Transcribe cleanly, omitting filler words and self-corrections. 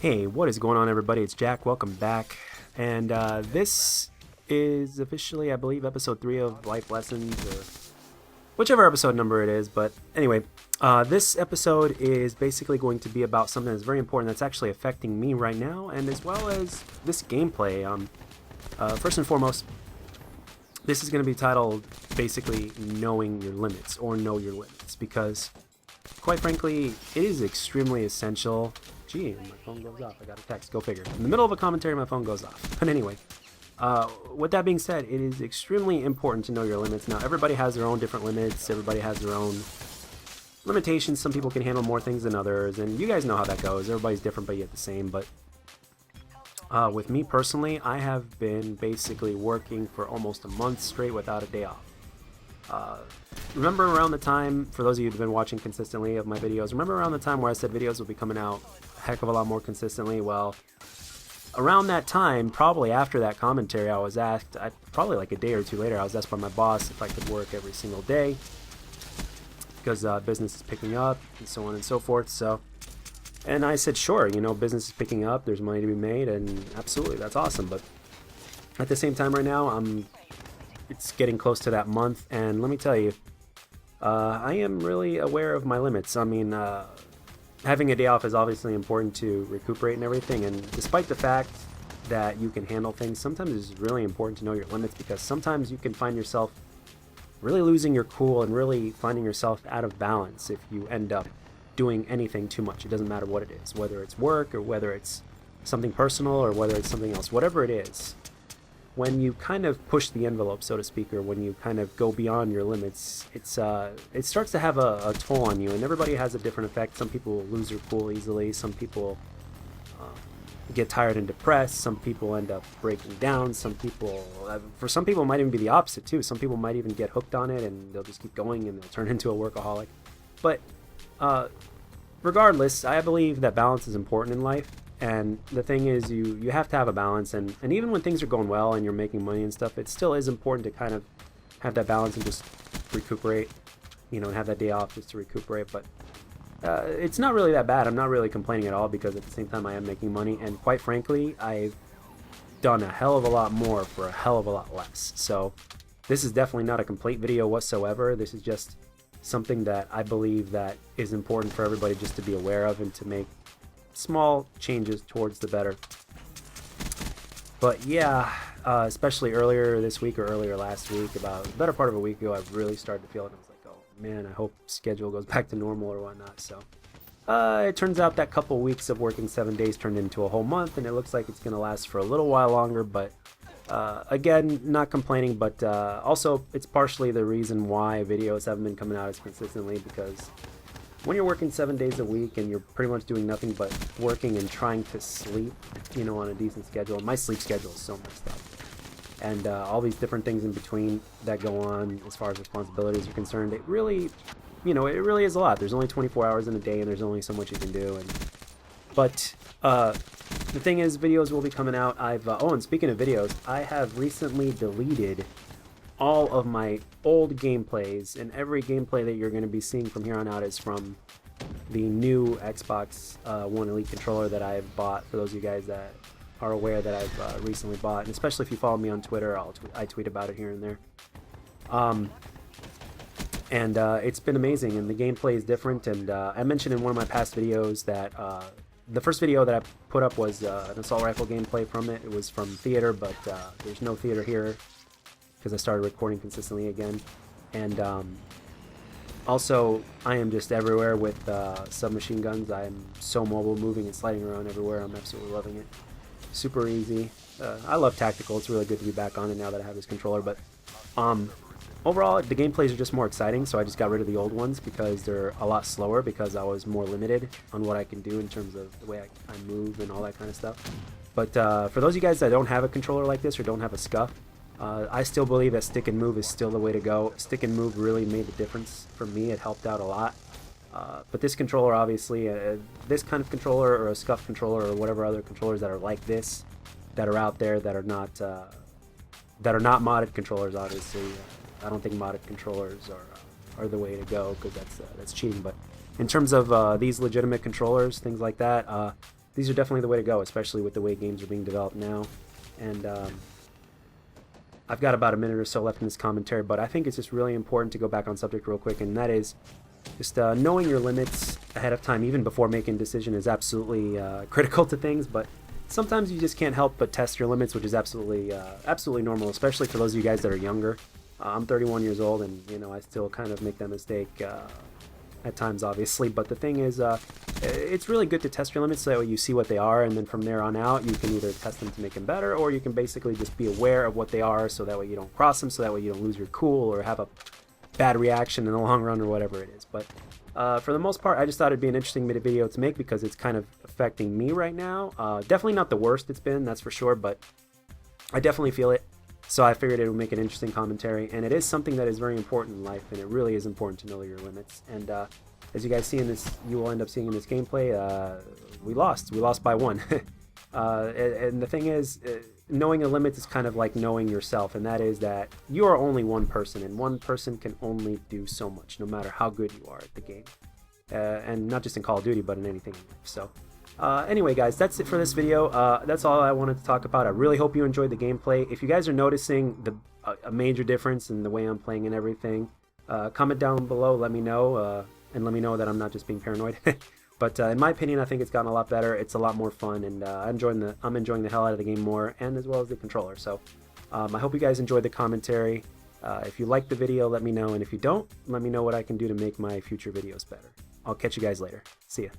Hey, what is going on, everybody? It's Jack. Welcome back. And this is officially, I believe, episode 3 of Life Lessons, or whichever episode number it is. But anyway, this episode is basically going to be about something that's very important that's actually affecting me right now, and as well as this gameplay. First and foremost, this is going to be titled basically Knowing Your Limits, or Know Your Limits, because quite frankly, it is extremely essential. Gee, my phone goes off. I got a text. Go figure. In the middle of a commentary, my phone goes off. But anyway, with that being said, it is extremely important to know your limits. Now, everybody has their own different limits. Everybody has their own limitations. Some people can handle more things than others, and you guys know how that goes. Everybody's different, but yet the same. But with me personally, I have been basically working for almost a month straight without a day off. Remember around the time, for those of you who've been watching consistently of my videos, remember around the time where I said videos will be coming out a heck of a lot more consistently? Well, around that time, probably after that commentary, I was asked, probably like a day or two later, I was asked by my boss if I could work every single day because business is picking up and so on and so forth. So, and I said, sure, business is picking up, there's money to be made, and absolutely, that's awesome. But at the same time right now, it's getting close to that month, and let me tell you, I am really aware of my limits. I mean, having a day off is obviously important to recuperate and everything, and despite the fact that you can handle things, sometimes it's really important to know your limits, because sometimes you can find yourself really losing your cool and really finding yourself out of balance if you end up doing anything too much. It doesn't matter what it is, whether it's work or whether it's something personal or whether it's something else, whatever it is. When you kind of push the envelope, so to speak, or when you kind of go beyond your limits, it starts to have a toll on you, and everybody has a different effect. Some people lose their cool easily. Some people get tired and depressed. Some people end up breaking down. For some people, it might even be the opposite too. Some people might even get hooked on it, and they'll just keep going, and they'll turn into a workaholic. But regardless, I believe that balance is important in life. And the thing is, you have to have a balance, and even when things are going well and you're making money and stuff, it still is important to kind of have that balance and just recuperate, and have that day off just to recuperate. But it's not really that bad. I'm not really complaining at all, because at the same time I am making money, and quite frankly, I've done a hell of a lot more for a hell of a lot less. So this is definitely not a complaint video whatsoever. This is just something that I believe that is important for everybody just to be aware of and to make small changes towards the better. But yeah, especially earlier this week or earlier last week, about the better part of a week ago, I really started to feel it. I was like, oh man, I hope schedule goes back to normal or whatnot. So it turns out that couple weeks of working 7 days turned into a whole month, and it looks like it's going to last for a little while longer. But again, not complaining, but also it's partially the reason why videos haven't been coming out as consistently, because when you're working 7 days a week and you're pretty much doing nothing but working and trying to sleep, on a decent schedule. My sleep schedule is so messed up. And all these different things in between that go on as far as responsibilities are concerned, it really is a lot. There's only 24 hours in a day, and there's only so much you can do. But the thing is, videos will be coming out. And speaking of videos, I have recently deleted all of my old gameplays, and every gameplay that you're going to be seeing from here on out is from the new Xbox One Elite controller that I've bought. For those of you guys that are aware that I've recently bought, and especially if you follow me on Twitter, I tweet about it here and there. And it's been amazing, and the gameplay is different. And I mentioned in one of my past videos that the first video that I put up was an assault rifle gameplay from it. It was from theater, but there's no theater here, because I started recording consistently again. And also, I am just everywhere with submachine guns. I am so mobile, moving and sliding around everywhere. I'm absolutely loving it. Super easy. I love tactical. It's really good to be back on it now that I have this controller. But overall, the gameplays are just more exciting, so I just got rid of the old ones because they're a lot slower, because I was more limited on what I can do in terms of the way I move and all that kind of stuff. But for those of you guys that don't have a controller like this or don't have a SCUF, I still believe that stick and move is still the way to go. Stick and move really made the difference for me. It helped out a lot. But this controller, obviously, this kind of controller or a SCUF controller or whatever other controllers that are like this, that are out there, that are not modded controllers, obviously. I don't think modded controllers are the way to go, because that's cheating. But in terms of these legitimate controllers, things like that, these are definitely the way to go, especially with the way games are being developed now. And I've got about a minute or so left in this commentary, but I think it's just really important to go back on subject real quick, and that is just knowing your limits ahead of time, even before making a decision, is absolutely critical to things. But sometimes you just can't help but test your limits, which is absolutely normal, especially for those of you guys that are younger. I'm 31 years old, and you know, I still kind of make that mistake at times, obviously. But the thing is, it's really good to test your limits so that way you see what they are, and then from there on out, you can either test them to make them better, or you can basically just be aware of what they are, so that way you don't cross them, so that way you don't lose your cool or have a bad reaction in the long run or whatever it is. But for the most part, I just thought it'd be an interesting video to make because it's kind of affecting me right now. Definitely not the worst it's been, that's for sure, but I definitely feel it. So I figured it would make an interesting commentary, and it is something that is very important in life, and it really is important to know your limits. And as you guys see in this, you will end up seeing in this gameplay, we lost by 1. And the thing is, knowing the limits is kind of like knowing yourself, and that is that you are only one person, and one person can only do so much, no matter how good you are at the game. And not just in Call of Duty, but in anything in life. So anyway, guys, that's it for this video. That's all I wanted to talk about. I really hope you enjoyed the gameplay. If you guys are noticing a major difference in the way I'm playing and everything, comment down below, let me know, and let me know that I'm not just being paranoid. But in my opinion, I think it's gotten a lot better. It's a lot more fun, and I'm enjoying the hell out of the game more, and as well as the controller. So I hope you guys enjoyed the commentary. If you liked the video, let me know, and if you don't, let me know what I can do to make my future videos better. I'll catch you guys later. See ya.